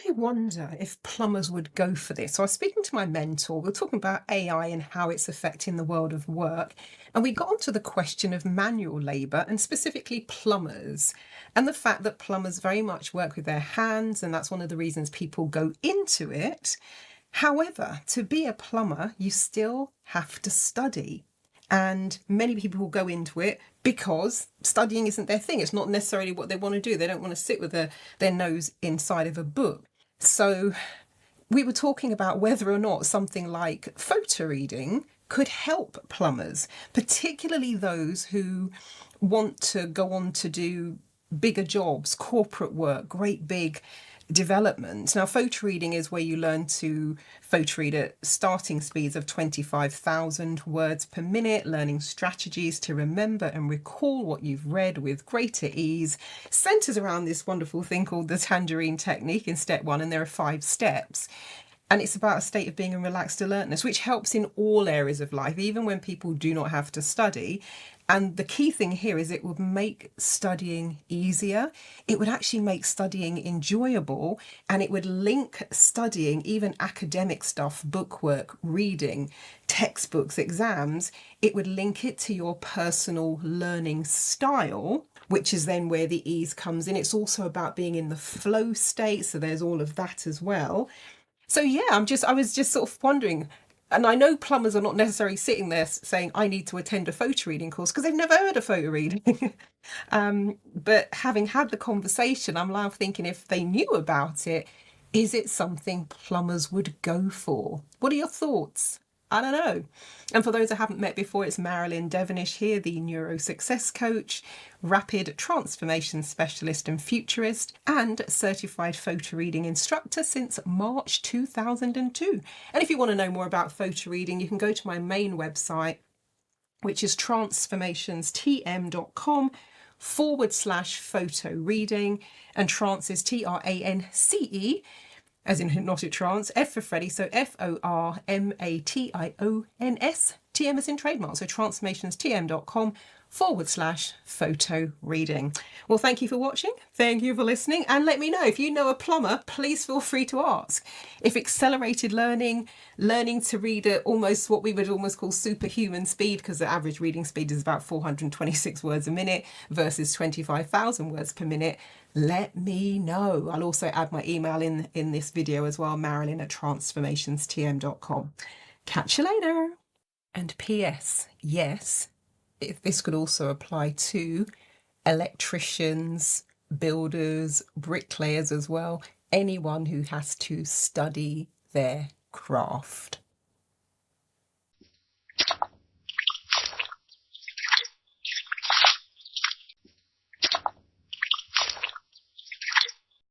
I wonder if plumbers would go for this. So I was speaking to my mentor. We were talking about AI and how it's affecting the world of work. And we got onto the question of manual labour and specifically plumbers and the fact that plumbers very much work with their hands. And that's one of the reasons people go into it. However, to be a plumber, you still have to study. And many people will go into it because studying isn't their thing. It's not necessarily what they want to do. They don't want to sit with their nose inside of a book. So we were talking about whether or not something like photo reading could help plumbers, particularly those who want to go on to do bigger jobs, corporate work, great big development. Now, photo reading is where you learn to photo read at starting speeds of 25,000 words per minute, learning strategies to remember and recall what you've read with greater ease. Centers around this wonderful thing called the tangerine technique in step 1, and there are 5 steps. And it's about a state of being in relaxed alertness, which helps in all areas of life, even when people do not have to study. And the key thing here is it would make studying easier. It would actually make studying enjoyable, and it would link studying, even academic stuff, bookwork, reading, textbooks, exams. It would link it to your personal learning style, which is then where the ease comes in. It's also about being in the flow state. So there's all of that as well. So yeah, I was just sort of wondering, and I know plumbers are not necessarily sitting there saying, I need to attend a photo reading course because they've never heard of photo reading. But having had the conversation, I'm now thinking if they knew about it, is it something plumbers would go for? What are your thoughts? I don't know. And for those I haven't met before, it's Marilyn Devonish here, the NeuroSuccess coach, rapid transformation specialist and futurist, and certified photo reading instructor since March 2002. And if you want to know more about photo reading, you can go to my main website, which is transformationstm.com/photo reading, and trance is TRANCE, as in hypnotic trance, F for Freddy, so FORMATIONS, TM as in trademark, so transformationstm.com/photo reading. Well, thank you for watching, thank you for listening, and let me know if you know a plumber. Please feel free to ask if accelerated learning to read at almost what we would almost call superhuman speed, because the average reading speed is about 426 words a minute versus 25,000 words per minute. Let me know. I'll also add my email in this video as well, marilyn@transformationstm.com. Catch you later. And PS, yes, if this could also apply to electricians, builders, bricklayers as well, anyone who has to study their craft.